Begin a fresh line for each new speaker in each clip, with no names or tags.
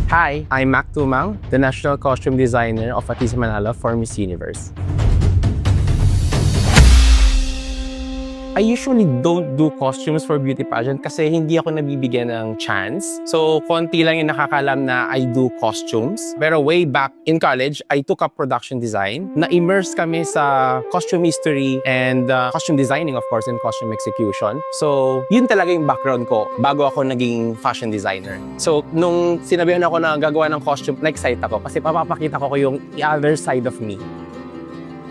Hi, I'm Mac Tumang, the National Costume Designer of Atisa Manalo for Miss Universe. I usually don't do costumes for beauty pageant kasi hindi ako nabibigyan ng chance. So, konti lang yung nakakalam na I do costumes. Pero way back in college, I took up production design. Na-immerse kami sa costume history and costume designing, of course, and costume execution. So, yun talaga yung background ko bago ako naging fashion designer. So, nung sinabihan ako na gagawa ng costume, na-excite ako kasi papapakita ko yung other side of me.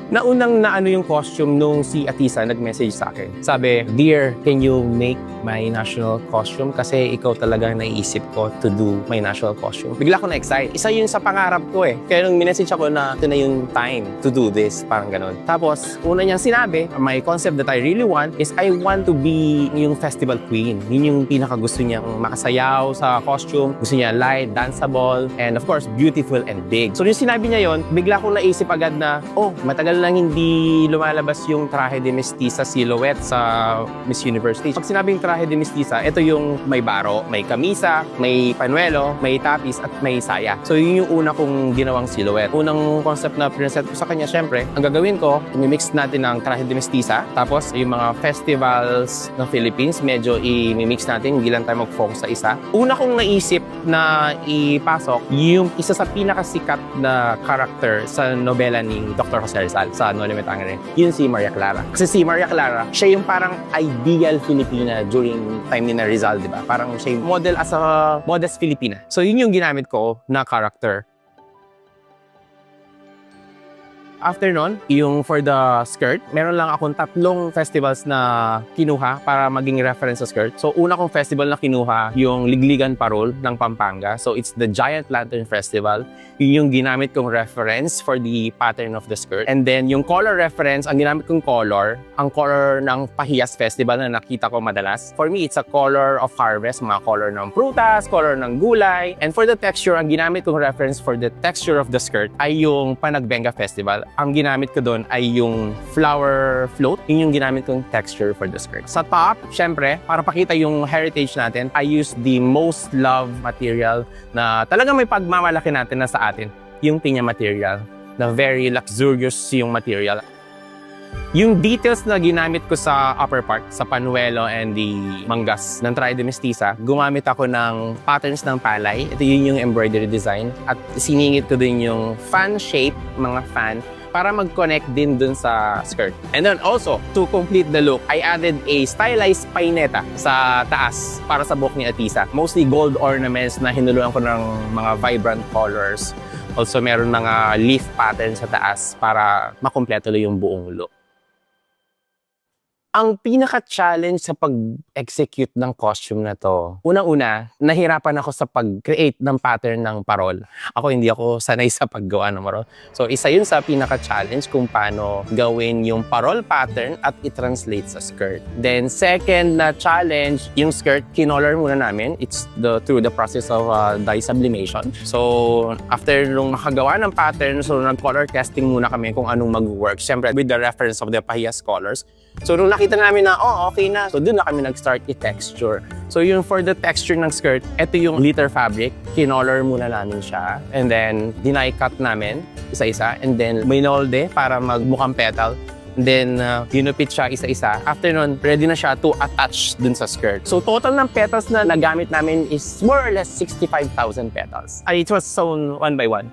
Naunang naano yung costume nung si Atisa nag-message sa akin. Sabi, "Dear, can you make my national costume? Kasi ikaw talaga naiisip ko to do my national costume." Bigla ko na-excite. Isa yun sa pangarap ko eh. Kaya nung minessage ako na ito na yung time to do this, parang ganun. Tapos, una niyang sinabi, my concept that I really want is I want to be yung festival queen. Yun yung pinaka-gusto niyang makasayaw sa costume. Gusto niya light, danceable, and of course, beautiful and big. So, yung sinabi niya yun, bigla kong naisip agad na, oh, matagal lang hindi lumalabas yung traje de mestiza silhouette sa Miss Universe stage. Pag sinabing traje de mestiza, ito yung may baro, may kamisa, may panuelo, may tapis, at may saya. So yun yung una kong ginawang silhouette. Unang concept na present ko sa kanya, syempre, ang gagawin ko, i-mix natin ng traje de mestiza, tapos yung mga festivals ng Philippines, medyo i-mix natin, hindi lang tayo mag-focus sa isa. Una kong naisip na ipasok yung isa sa pinakasikat na character sa nobela ni Dr. Jose Rizal sa yun si Maria Clara. Kasi si Maria Clara, siya yung parang ideal Filipina during time ni na Rizal, di ba? Parang siya yung model as a modest Filipina. So yun yung ginamit ko na character. After nun, yung for the skirt, meron lang akong 3 festivals na kinuha para maging reference sa skirt. So, una kong festival na kinuha, yung Ligligan Parol ng Pampanga. So, it's the Giant Lantern Festival. Yun yung ginamit kong reference for the pattern of the skirt. And then, yung color reference, ang ginamit kong color, ang color ng Pahiyas Festival na nakita ko madalas. For me, it's a color of harvest, mga color ng prutas, color ng gulay. And for the texture, ang ginamit kong reference for the texture of the skirt ay yung Panagbenga Festival. Ang ginamit ko doon ay yung flower float. Yun yung ginamit kong texture for the skirt. Sa top, syempre, para pakita yung heritage natin, I use the most loved material na talagang may pagmamalaki natin na sa atin. Yung pinya material, na very luxurious yung material. Yung details na ginamit ko sa upper part, sa panuelo and the manggas ng traje de mestiza, gumamit ako ng patterns ng palay. Ito yun yung embroidery design. At siningit ko din yung fan shape, mga fan, para mag-connect din dun sa skirt. And then also, to complete the look, I added a stylized paineta sa taas para sa buhok ni Atisa. Mostly gold ornaments na hinuluan ko ng mga vibrant colors. Also, meron mga leaf pattern sa taas para makumpleto yung buong look. Ang pinaka-challenge sa pag-execute ng costume na to, unang-una, nahirapan ako sa pag-create ng pattern ng parol. Hindi ako sanay sa paggawa ng parol. So, isa yun sa pinaka-challenge kung paano gawin yung parol pattern at i-translate sa skirt. Then, second na challenge, yung skirt, kinolor muna namin. It's through the process of dye sublimation. So, after nung makagawa ng pattern, so nag-color testing muna kami kung anong mag-work. Siyempre, with the reference of the Pahiyas colors. So, nung nakita namin na, okay na. So, doon na kami nag-start i-texture. So, yung for the texture ng skirt, ito yung liter fabric. Kinolor muna namin siya. And then, dinay cut namin, isa-isa. And then, minolde para magmukhang petal. And then, ginupit siya isa-isa. After nun, ready na siya to attach dun sa skirt. So, total ng petals na nagamit namin is more or less 65,000 petals. It was sewn one by one.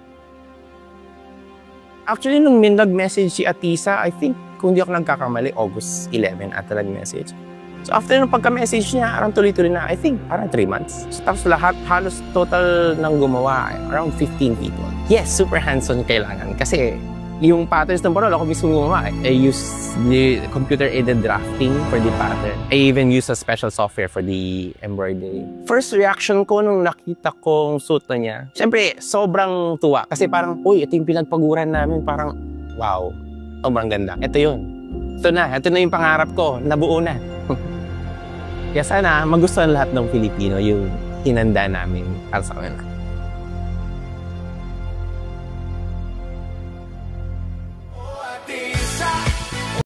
Actually, nung nag-message si Atisa, I think, kung hindi ako nagkakamali, August 11 ata nag-message. So after nung pagka-message niya, parang tuloy-tuloy na, I think, parang 3 months. So, tapos lahat, halos total ng gumawa, around 15 people. Yes, super hands-on kailangan. Kasi yung patterns ng parol, ako mismo gumawa. I use the computer-aided drafting for the pattern. I even use a special software for the embroidery. First reaction ko nung nakita kong suit na niya, syempre, sobrang tuwa. Kasi parang, uy, ito yung pinagpaguran namin. Parang, wow. Sobrang ganda. Ito yun. Ito na yung pangarap ko. Nabuo na. Kaya sana magustuhan lahat ng Filipino yung hinanda namin para sa kanila.